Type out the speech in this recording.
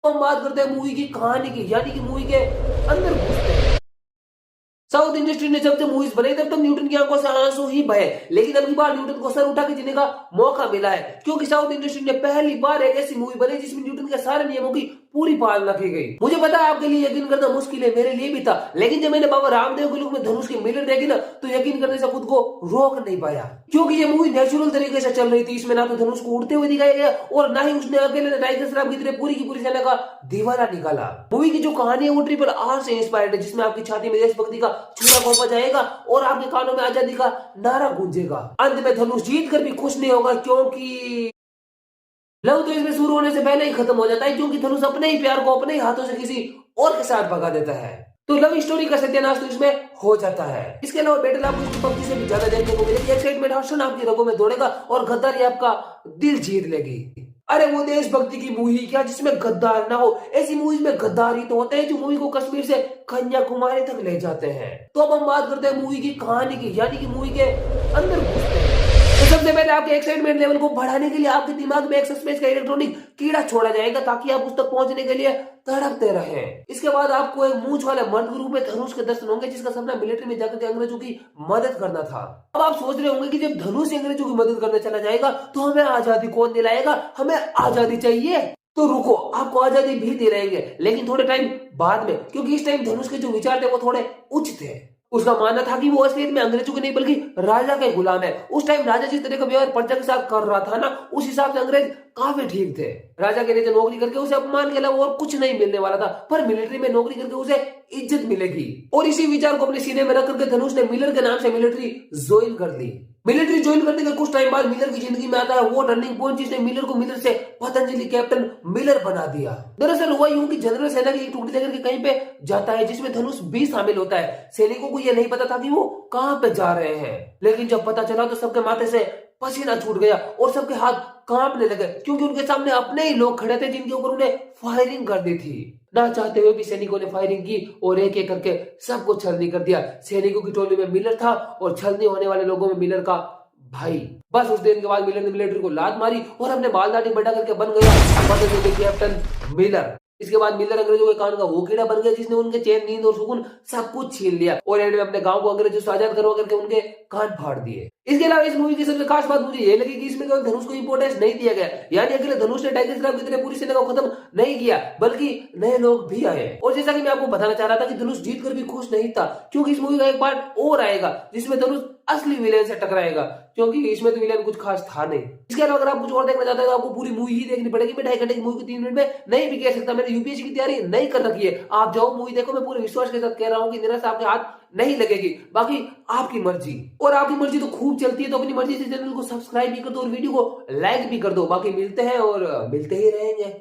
हम बात करते हैं मूवी की कहानी की, यानी कि मूवी के अंदर घुसते हैं। साउथ इंडस्ट्री ने जब से मूवीज बनाई तब तक न्यूटन की आंखों से आंसू ही बहे, लेकिन अब की बार न्यूटन को सर उठा के जीने का मौका मिला है, क्योंकि साउथ इंडस्ट्री ने पहली बार एक ऐसी मूवी बनाई जिसमें न्यूटन के सारे नियमों की पूरी पालना की गई। मुझे पता है आपके लिए यकीन करना मुश्किल है, मेरे लिए भी था, लेकिन जब मैंने बाबा रामदेव के लुक में धनुष की मिरर देखी ना, तो यकीन करने से खुद को रोक नहीं पाया, क्योंकि ये मूवी नेचुरल तरीके से चल रही थी। इसमें ना तो धनुष को उड़ते हुए दिखाया गया और ना ही उसने अकेले टाइगर श्रॉफ की तरह पूरी की पूरी सेना का दीवाना निकाला। मूवी की जो कहानी है वो ट्रिपल आर से इंस्पायर्ड है, जिसमें आपकी छाती में देशभक्ति का छूरा घोंपा जाएगा और आपके कानों में आजादी का नारा गूंजेगा। अंत में धनुष जीत कर भी खुश नहीं होगा, क्योंकि लव तो इसमें शुरू होने से पहले ही खत्म हो जाता है, क्योंकि धनुष अपने ही प्यार को अपने ही हाथों से किसी और के साथ भगा देता है। तो लव स्टोरी का सत्यानाश तो इसमें हो जाता है। इसके अलावा बैटल आपको इसकी पबजी से भी ज्यादा देखने को मिलेगी। एक्साइटमेंट हर्षण आपकी रगों में दौड़ेगा और गद्दारी आपका दिल जीत लेगी। अरे वो देशभक्ति की मूवी क्या जिसमें गद्दार ना हो। ऐसी मूवीज में गद्दार ही तो होते हैं जो मूवी को कश्मीर से कन्याकुमारी तक ले जाते हैं। तो अब हम बात करते हैं मूवी की कहानी की, यानी कि मूवी के अंदर घुसते हैं। तो सबसे पहले आपके एक्साइटमेंट लेवल को बढ़ाने के लिए आपके दिमाग में एक सस्पेंस का इलेक्ट्रॉनिक कीड़ा छोड़ा जाएगा, ताकि आप उस तक पहुंचने के लिए तड़पते रहें। इसके बाद आपको एक मूंछ वाले मर्द के रूप में धनुष के दर्शन होंगे, जिसका सपना मिलिट्री में जाकर के अंग्रेजों की मदद करना था। अब आप सोच रहे होंगे कि जब धनुष अंग्रेजों की मदद करने चला जाएगा तो हमें आजादी कौन दिलाएगा, हमें आजादी चाहिए। तो रुको, आपको आजादी भी दिलाएंगे, लेकिन थोड़े टाइम बाद में, क्योंकि इस टाइम धनुष के जो विचार थे वो थोड़े उच्च थे। उसका मानना था कि वो असलियत में अंग्रेजों के नहीं बल्कि राजा के गुलाम है। उस टाइम राजा जिस तरह का व्यवहार प्रजा के साथ कर रहा था ना, उस हिसाब से अंग्रेज काफी ठीक थे। राजा के नीचे नौकरी करके उसे अपमान के अलावा और कुछ नहीं मिलने वाला था, पर मिलिट्री में नौकरी करके उसे इज्जत मिलेगी। और इसी विचार को अपने सीने में रख करके धनुष ने मिलर के नाम से मिलिट्री ज्वाइन कर ली। मिलिट्री ज्वाइन करने के कुछ टाइम बाद मिलर की जिंदगी में आता है वो टर्निंग पॉइंट जिसने मिलर को मिलर से पतंजलि कैप्टन मिलर बना दिया। दरअसल हुआ यूं कि जनरल सेना की एक टुकड़ी लेकर के कहीं पे जाता है, जिसमें धनुष भी शामिल होता है। सैनिकों को यह नहीं पता था कि वो कहां पे जा रहे हैं, लेकिन जब पता चला तो सबके माथे से पसीना छूट गया और सबके हाथ कांपने लगे, क्योंकि उनके सामने अपने ही लोग खड़े थे जिनके ऊपर उन्हें फायरिंग कर दी थी। ना चाहते हुए भी सैनिकों ने फायरिंग की और एक एक करके सबको छलनी कर दिया। सैनिकों की टोली में मिलर था और छलनी होने वाले लोगों में मिलर का भाई। बस उस दिन के बाद मिलर ने मिलिट्री को लात मारी और अपने बाल दाढ़ी बड़ा करके बन गया कैप्टन मिलर। इसके बाद मिलर अंग्रेजों के कान का वो कीड़ा बन गया जिसने उनके चैन, नींद और सुकून सब कुछ छीन लिया और एंड में अपने गांव को अंग्रेजों से आजाद करवा करके उनके कान फाड़ दिए। इसके अलावा इस मूवी की सबसे खास बात मुझे ये लगी कि इसमें केवल धनुष को इंपोर्टेंस नहीं दिया गया, यानी अकेले धनुष ने टाइगर श्रॉफ की तरह पूरी सेना को खत्म नहीं किया, बल्कि नए लोग भी आए। और जैसा कि मैं आपको बताना चाह रहा था कि धनुष जीत कर भी खुश नहीं था, क्योंकि इस मूवी का एक पार्ट और आएगा जिसमें धनुष असली विलेन से टकराएगा, क्योंकि इसमें तो विलेन कुछ खास था नहीं। इसके अलावा अगर आप कुछ और देखना चाहते हैं तो आपको पूरी मूवी ही देखनी पड़ेगी। मैं 2.5 घंटे की मूवी को 3 मिनट में नहीं भी कह सकता। मैंने यूपीएससी की तैयारी नहीं कर रखी है। आप जाओ मूवी देखो, मैं पूरे विश्वास के साथ कह रहा हूँ कि निराशा आपके हाथ नहीं लगेगी। बाकी आपकी मर्जी, और आपकी मर्जी तो खूब चलती है, तो अपनी मर्जी से चैनल को सब्सक्राइब भी कर दो और वीडियो को लाइक भी कर दो। बाकी मिलते हैं और मिलते ही रहेंगे।